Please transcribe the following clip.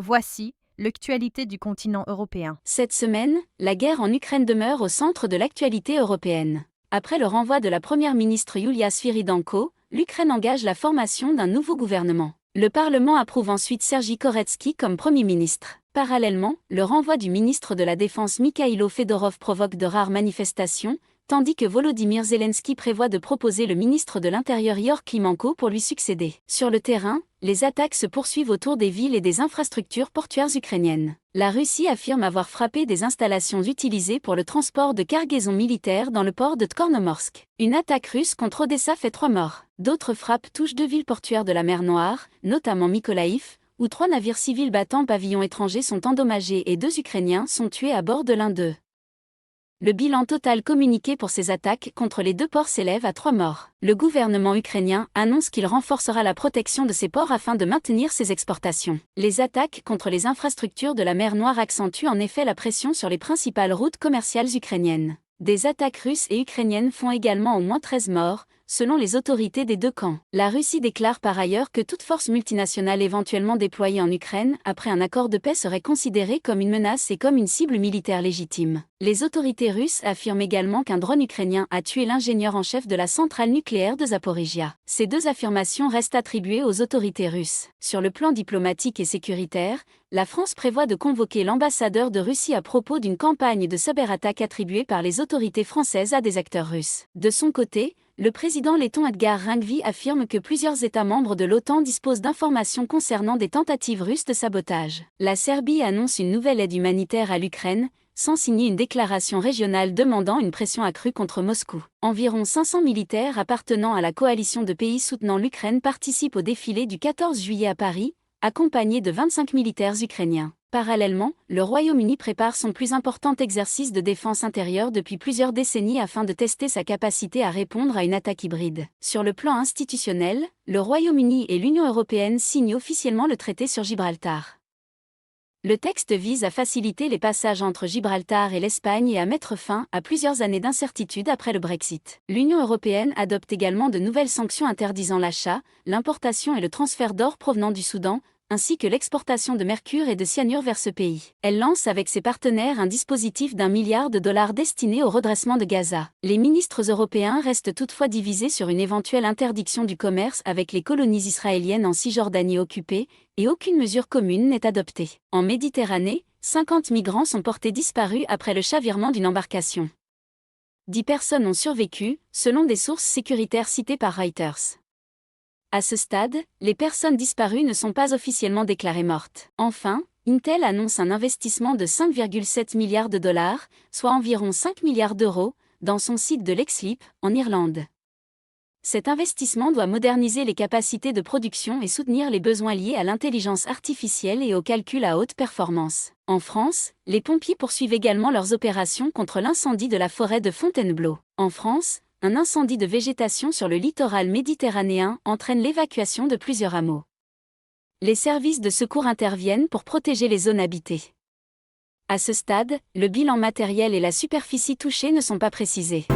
Voici l'actualité du continent européen. Cette semaine, la guerre en Ukraine demeure au centre de l'actualité européenne. Après le renvoi de la première ministre Yulia Sviridenko, l'Ukraine engage la formation d'un nouveau gouvernement. Le Parlement approuve ensuite Sergi Koretsky comme Premier ministre. Parallèlement, le renvoi du ministre de la Défense Mikhailo Fedorov provoque de rares manifestations, tandis que Volodymyr Zelensky prévoit de proposer le ministre de l'Intérieur Ihor Klimenko pour lui succéder. Sur le terrain, les attaques se poursuivent autour des villes et des infrastructures portuaires ukrainiennes. La Russie affirme avoir frappé des installations utilisées pour le transport de cargaisons militaires dans le port de Tchornomorsk. Une attaque russe contre Odessa fait 3 morts. D'autres frappes touchent 2 villes portuaires de la mer Noire, notamment Mykolaïv, où 3 navires civils battant pavillon étranger sont endommagés et 2 Ukrainiens sont tués à bord de l'un d'eux. Le bilan total communiqué pour ces attaques contre les 2 ports s'élève à 3 morts. Le gouvernement ukrainien annonce qu'il renforcera la protection de ces ports afin de maintenir ses exportations. Les attaques contre les infrastructures de la mer Noire accentuent en effet la pression sur les principales routes commerciales ukrainiennes. Des attaques russes et ukrainiennes font également au moins 13 morts, selon les autorités des 2 camps. La Russie déclare par ailleurs que toute force multinationale éventuellement déployée en Ukraine après un accord de paix serait considérée comme une menace et comme une cible militaire légitime. Les autorités russes affirment également qu'un drone ukrainien a tué l'ingénieur en chef de la centrale nucléaire de Zaporijia. Ces 2 affirmations restent attribuées aux autorités russes. Sur le plan diplomatique et sécuritaire, la France prévoit de convoquer l'ambassadeur de Russie à propos d'une campagne de cyberattaque attribuée par les autorités françaises à des acteurs russes. De son côté, le président letton Edgar Rinkeby affirme que plusieurs États membres de l'OTAN disposent d'informations concernant des tentatives russes de sabotage. La Serbie annonce une nouvelle aide humanitaire à l'Ukraine, sans signer une déclaration régionale demandant une pression accrue contre Moscou. Environ 500 militaires appartenant à la coalition de pays soutenant l'Ukraine participent au défilé du 14 juillet à Paris, accompagnés de 25 militaires ukrainiens. Parallèlement, le Royaume-Uni prépare son plus important exercice de défense intérieure depuis plusieurs décennies afin de tester sa capacité à répondre à une attaque hybride. Sur le plan institutionnel, le Royaume-Uni et l'Union européenne signent officiellement le traité sur Gibraltar. Le texte vise à faciliter les passages entre Gibraltar et l'Espagne et à mettre fin à plusieurs années d'incertitude après le Brexit. L'Union européenne adopte également de nouvelles sanctions interdisant l'achat, l'importation et le transfert d'or provenant du Soudan, ainsi que l'exportation de mercure et de cyanure vers ce pays. Elle lance avec ses partenaires un dispositif d'1 milliard de dollars destiné au redressement de Gaza. Les ministres européens restent toutefois divisés sur une éventuelle interdiction du commerce avec les colonies israéliennes en Cisjordanie occupée, et aucune mesure commune n'est adoptée. En Méditerranée, 50 migrants sont portés disparus après le chavirement d'une embarcation. 10 personnes ont survécu, selon des sources sécuritaires citées par Reuters. À ce stade, les personnes disparues ne sont pas officiellement déclarées mortes. Enfin, Intel annonce un investissement de 5,7 milliards de dollars, soit environ 5 milliards d'euros, dans son site de Leixlip, en Irlande. Cet investissement doit moderniser les capacités de production et soutenir les besoins liés à l'intelligence artificielle et au calcul à haute performance. En France, les pompiers poursuivent également leurs opérations contre l'incendie de la forêt de Fontainebleau. En France, un incendie de végétation sur le littoral méditerranéen entraîne l'évacuation de plusieurs hameaux. Les services de secours interviennent pour protéger les zones habitées. À ce stade, le bilan matériel et la superficie touchée ne sont pas précisés.